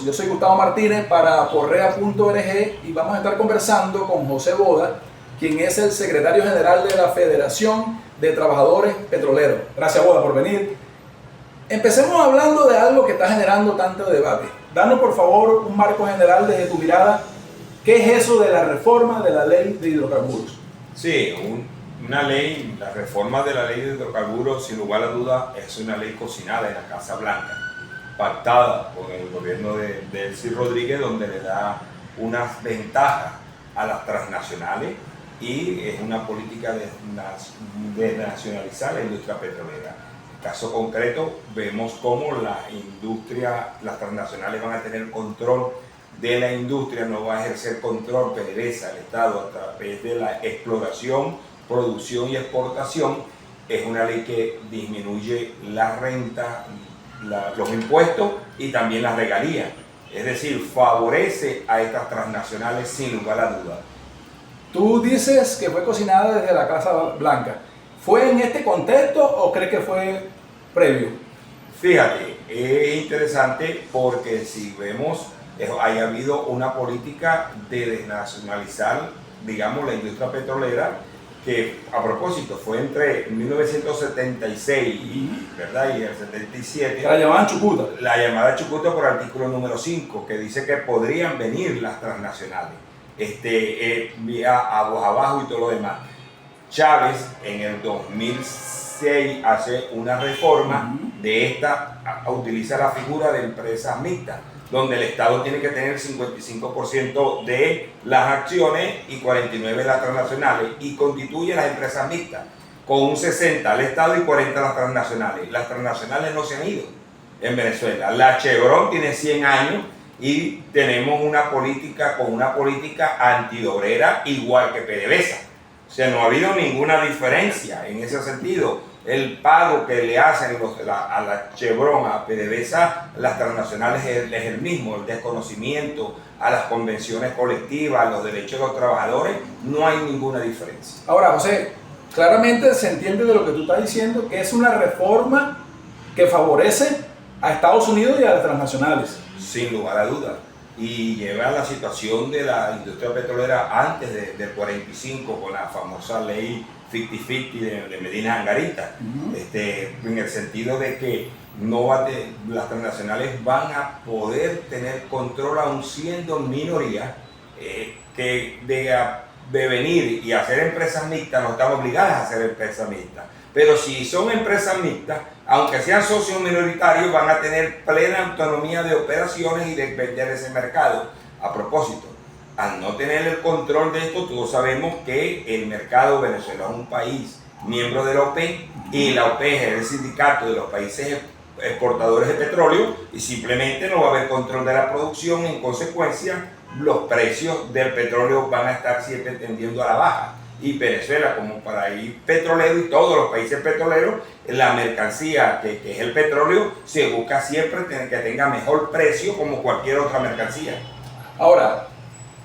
Yo soy Gustavo Martínez para Porrea.org y vamos a estar conversando con José Boda, quien es el secretario general de la Federación de Trabajadores Petroleros. Gracias, Boda, por venir. Empecemos hablando de algo que está generando tanto debate. Danos, por favor, un marco general desde tu mirada. ¿Qué es eso de la reforma de la ley de hidrocarburos? Sí, una ley, la reforma de la ley de hidrocarburos, sin lugar a duda, es una ley cocinada en la Casa Blanca, pactada con el gobierno de Delcy Rodríguez, donde le da unas ventajas a las transnacionales y es una política de desnacionalizar la industria petrolera. En el caso concreto, vemos cómo las transnacionales van a tener control de la industria, no va a ejercer control PDVSA, el Estado, a través de la exploración, producción y exportación. Es una ley que disminuye la renta, los impuestos y también las regalías. Es decir, favorece a estas transnacionales sin lugar a dudas. Tú dices que fue cocinada desde la Casa Blanca. ¿Fue en este contexto o crees que fue previo? Fíjate, es interesante porque si vemos, haya habido una política de desnacionalizar, digamos, la industria petrolera, que a propósito fue entre 1976 ¿verdad? Y el 77. La llamaban Chucuta. La llamada Chucuta por artículo número 5, que dice que podrían venir las transnacionales, vía aguas abajo y todo lo demás. Chávez en el 2006 hace una reforma de esta, utiliza la figura de empresas mixtas, donde el Estado tiene que tener 55% de las acciones y 49% las transnacionales, y constituye las empresas mixtas, con un 60% al Estado y 40% las transnacionales. Las transnacionales no se han ido en Venezuela. La Chevron tiene 100 años y tenemos una política antidobrera igual que PDVSA. O sea, no ha habido ninguna diferencia en ese sentido. El pago que le hacen a la Chevron, a PDVSA, las transnacionales es el mismo. El desconocimiento a las convenciones colectivas, a los derechos de los trabajadores, no hay ninguna diferencia. Ahora, José, claramente se entiende de lo que tú estás diciendo, que es una reforma que favorece a Estados Unidos y a las transnacionales. Sin lugar a dudas. Y lleva a la situación de la industria petrolera antes del 45, con la famosa ley 50-50 de Medina Angarita, en el sentido de que las transnacionales van a poder tener control, aun siendo minoría, que de venir y hacer empresas mixtas, no están obligadas a hacer empresas mixtas. Pero si son empresas mixtas, aunque sean socios minoritarios, van a tener plena autonomía de operaciones y de vender ese mercado. A propósito, al no tener el control de esto, todos sabemos que el mercado Venezuela es un país miembro de la OPEC, y la OPEC es el sindicato de los países exportadores de petróleo, y simplemente no va a haber control de la producción. En consecuencia, los precios del petróleo van a estar siempre tendiendo a la baja. Y Venezuela, como país petrolero, y todos los países petroleros, la mercancía que es el petróleo se busca siempre que tenga mejor precio como cualquier otra mercancía. Ahora,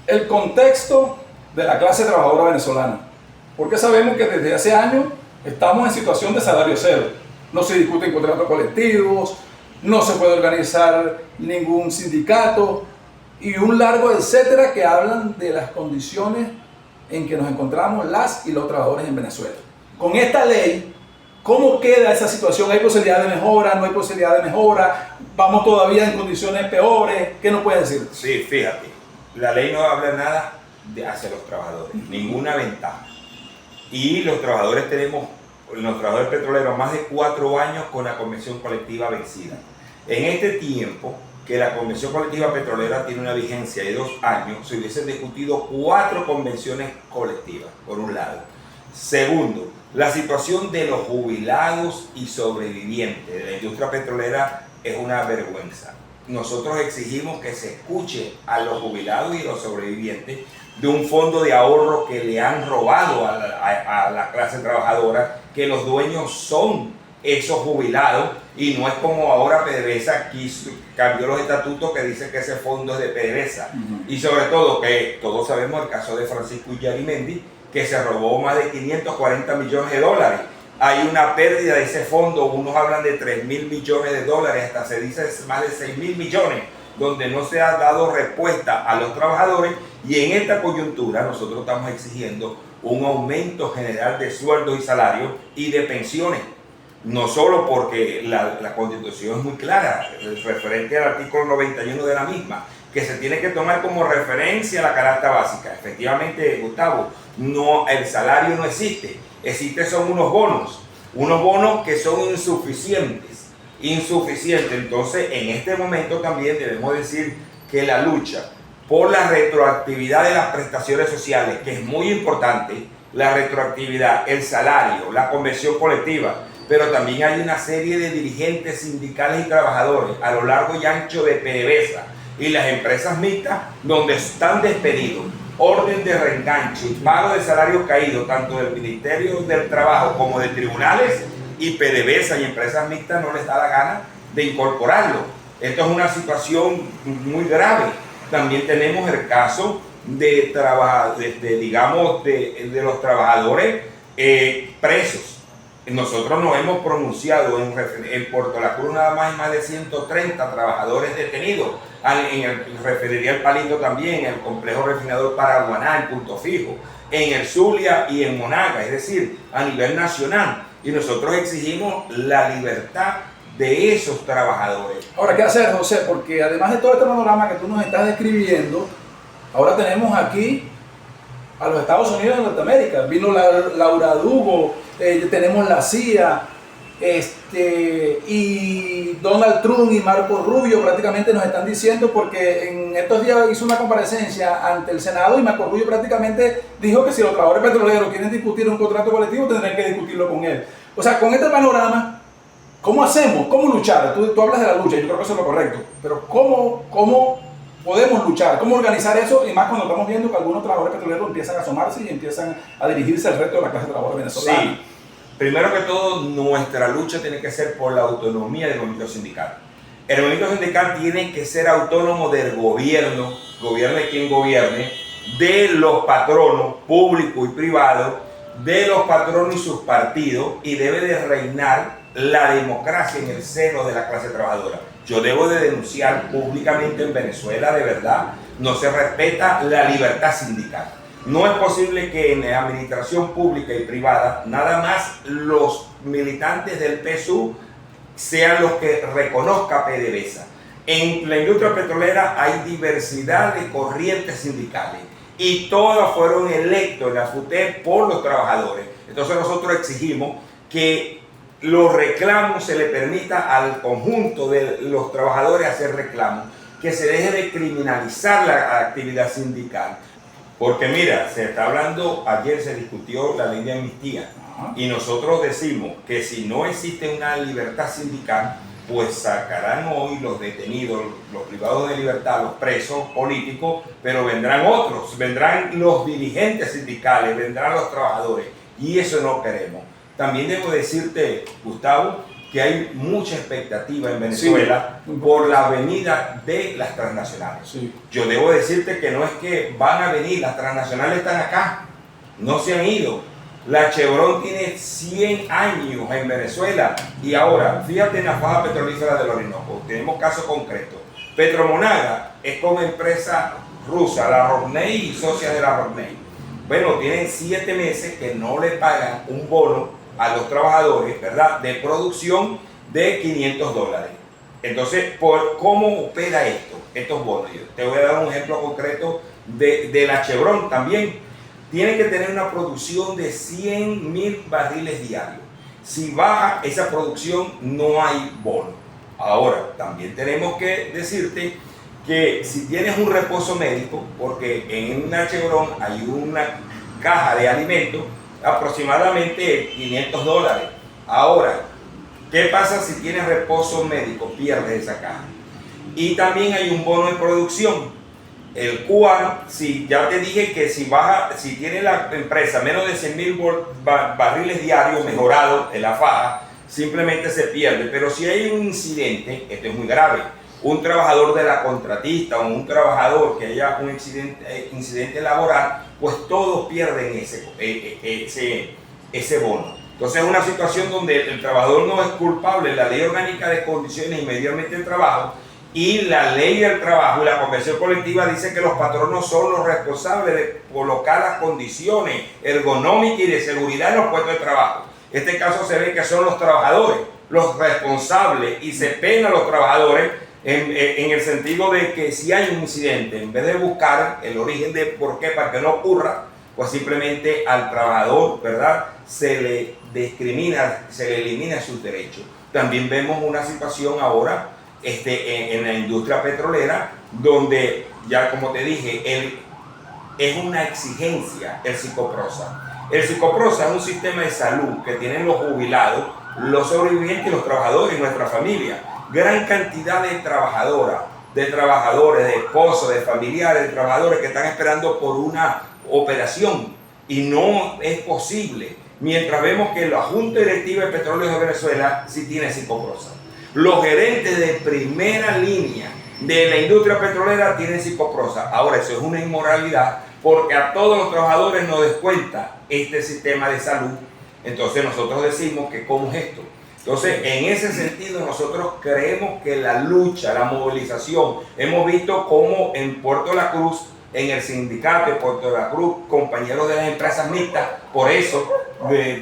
el contexto de la clase trabajadora venezolana, porque sabemos que desde hace años estamos en situación de salario cero. No se discuten contratos colectivos, no se puede organizar ningún sindicato y un largo etcétera que hablan de las condiciones en que nos encontramos las y los trabajadores en Venezuela. Con esta ley, ¿cómo queda esa situación? ¿Hay posibilidad de mejora? ¿No hay posibilidad de mejora? ¿Vamos todavía en condiciones peores? ¿Qué nos puedes decir? Sí, fíjate, la ley no habla nada hacia los trabajadores, ninguna ventaja. Y los trabajadores petroleros, más de 4 años con la convención colectiva vencida. En este tiempo que la convención colectiva petrolera tiene una vigencia de 2 años, se hubiesen discutido 4 convenciones colectivas, por un lado. Segundo, la situación de los jubilados y sobrevivientes de la industria petrolera es una vergüenza. Nosotros exigimos que se escuche a los jubilados y los sobrevivientes de un fondo de ahorro que le han robado a la clase trabajadora, que los dueños son esos jubilados, y no es como ahora PDVSA cambió los estatutos que dicen que ese fondo es de PDVSA. Y sobre todo, que todos sabemos el caso de Francisco Illarimendi, que se robó más de 540 millones de dólares. Hay una pérdida de ese fondo, unos hablan de 3.000 millones de dólares, hasta se dice más de 6.000 millones. donde no se ha dado respuesta a los trabajadores, y en esta coyuntura nosotros estamos exigiendo un aumento general de sueldos y salarios y de pensiones. No solo porque la Constitución es muy clara, referente al artículo 91 de la misma, que se tiene que tomar como referencia la canasta básica. Efectivamente, Gustavo, el salario no existe, son unos bonos que son insuficientes. Entonces, en este momento también debemos decir que la lucha por la retroactividad de las prestaciones sociales, que es muy importante, la retroactividad, el salario, la convención colectiva, pero también hay una serie de dirigentes sindicales y trabajadores a lo largo y ancho de PDVSA y las empresas mixtas, donde están despedidos, orden de reenganche y pago de salarios caídos, tanto del Ministerio del Trabajo como de tribunales, y PDVSA y empresas mixtas no les da la gana de incorporarlo. Esto es una situación muy grave. También tenemos el caso de los trabajadores presos. Nosotros nos hemos pronunciado en Puerto La Cruz, nada más de 130 trabajadores detenidos. Referiría al Palito también, en el complejo refinador Paraguaná, en Punto Fijo, en el Zulia y en Monaga, es decir, a nivel nacional. Y nosotros exigimos la libertad de esos trabajadores. Ahora, ¿qué hacer, José? Porque además de todo este panorama que tú nos estás describiendo, ahora tenemos aquí a los Estados Unidos de Norteamérica. Vino Laura Dugo, tenemos la CIA, y Donald Trump y Marco Rubio prácticamente nos están diciendo, porque en estos días hizo una comparecencia ante el Senado y Marco Rubio prácticamente dijo que si los trabajadores petroleros quieren discutir un contrato colectivo tendrán que discutirlo con él. O sea, con este panorama, ¿cómo hacemos? ¿Cómo luchar? Tú hablas de la lucha, yo creo que eso es lo correcto, pero ¿cómo podemos luchar? ¿Cómo organizar eso? Y más cuando estamos viendo que algunos trabajadores petroleros empiezan a asomarse y empiezan a dirigirse al resto de la clase trabajadora venezolana. Sí. Primero que todo, nuestra lucha tiene que ser por la autonomía del movimiento sindical. El movimiento sindical tiene que ser autónomo del gobierno, gobierne quien gobierne, de los patronos públicos y privados, de los patronos y sus partidos, y debe de reinar la democracia en el seno de la clase trabajadora. Yo debo de denunciar públicamente en Venezuela, de verdad, no se respeta la libertad sindical. No es posible que en la administración pública y privada nada más los militantes del PSUV sean los que reconozca PDVSA. En la industria petrolera hay diversidad de corrientes sindicales y todas fueron electos en la FUTEP por los trabajadores. Entonces nosotros exigimos que los reclamos se le permita al conjunto de los trabajadores hacer reclamos, que se deje de criminalizar la actividad sindical. Porque mira, se está hablando, ayer se discutió la ley de amnistía y nosotros decimos que si no existe una libertad sindical, pues sacarán hoy los detenidos, los privados de libertad, los presos políticos, pero vendrán otros, vendrán los dirigentes sindicales, vendrán los trabajadores, y eso no queremos. También debo decirte, Gustavo, que hay mucha expectativa en Venezuela, sí, por la venida de las transnacionales. Sí. Yo debo decirte que no es que van a venir, las transnacionales están acá, no se han ido. La Chevron tiene 100 años en Venezuela y ahora, fíjate en la faja petrolífera del Orinoco, tenemos casos concretos. Petromonaga es como empresa rusa, la Rosneft y socias de la Rosneft. Bueno, tienen 7 meses que no le pagan un bono a los trabajadores, ¿verdad?, de producción de $500. Entonces, ¿cómo opera esto? Estos bonos. Yo te voy a dar un ejemplo concreto de la Chevron también. Tiene que tener una producción de 100.000 barriles diarios. Si baja esa producción, no hay bono. Ahora, también tenemos que decirte que si tienes un reposo médico, porque en una Chevron hay una caja de alimentos, aproximadamente $500. Ahora, ¿qué pasa si tienes reposo médico? Pierdes esa caja. Y también hay un bono de producción, el cual, si ya te dije que si tiene la empresa menos de 100.000 barriles diarios mejorados en la faja, simplemente se pierde. Pero si hay un incidente, esto es muy grave, un trabajador de la contratista o un trabajador que haya un incidente laboral, pues todos pierden ese bono. Entonces es una situación donde el trabajador no es culpable. La Ley Orgánica de Condiciones y Medio Ambiente del Trabajo Y la ley del trabajo y la convención colectiva dice que los patronos son los responsables de colocar las condiciones ergonómicas y de seguridad en los puestos de trabajo. En este caso se ve que son los trabajadores los responsables y se pena a los trabajadores en el sentido de que si hay un incidente, en vez de buscar el origen de por qué, para que no ocurra, pues simplemente al trabajador, ¿verdad?, se le discrimina, se le elimina sus derechos. También vemos una situación ahora en la industria petrolera, donde ya como te dije, es una exigencia el psicoprosa. El psicoprosa es un sistema de salud que tienen los jubilados, los sobrevivientes y los trabajadores en nuestra familia. Gran cantidad de trabajadoras, de trabajadores, de esposos, de familiares, de trabajadores que están esperando por una operación y no es posible. Mientras vemos que la Junta Directiva de Petróleos de Venezuela sí tiene psicoprosa. Los gerentes de primera línea de la industria petrolera tienen psicoprosa. Ahora, eso es una inmoralidad porque a todos los trabajadores nos descuenta este sistema de salud. Entonces nosotros decimos que ¿cómo es esto? Entonces, en ese sentido, nosotros creemos que la lucha, la movilización, hemos visto cómo en Puerto La Cruz, en el sindicato de Puerto La Cruz, compañeros de las empresas mixtas, por eso,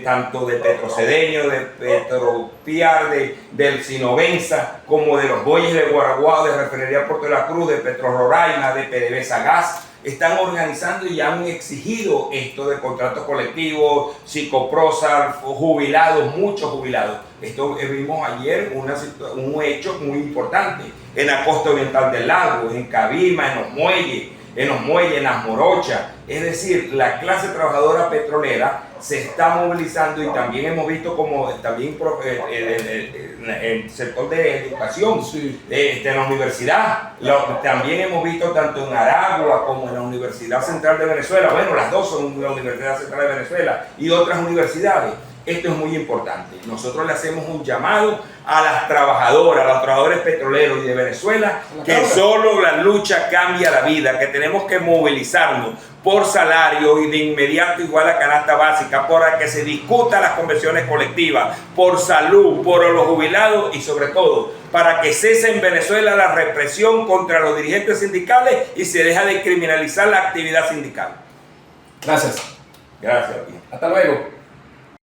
tanto de Petrocedeño, de Petropiar, del Sinovenza, como de los Boyes de Guaraguao, de Refinería Puerto La Cruz, de Petro Roraima, de PDVSA Gas, están organizando y han exigido esto de contratos colectivos, psicoprosa, jubilados, muchos jubilados. Esto vimos ayer un hecho muy importante en la costa oriental del lago, en Cabima, en los muelles, en las morochas. Es decir, la clase trabajadora petrolera se está movilizando y también hemos visto como también el sector de educación, sí, en la universidad, también hemos visto tanto en Aragua como en la Universidad Central de Venezuela, bueno, las dos son la Universidad Central de Venezuela y otras universidades. Esto es muy importante. Nosotros le hacemos un llamado a las trabajadoras, a los trabajadores petroleros y de Venezuela, que solo la lucha cambia la vida, que tenemos que movilizarnos por salario y de inmediato igual a canasta básica, para que se discutan las convenciones colectivas, por salud, por los jubilados y sobre todo para que cese en Venezuela la represión contra los dirigentes sindicales y se deja de criminalizar la actividad sindical. Gracias. Gracias. Hasta luego.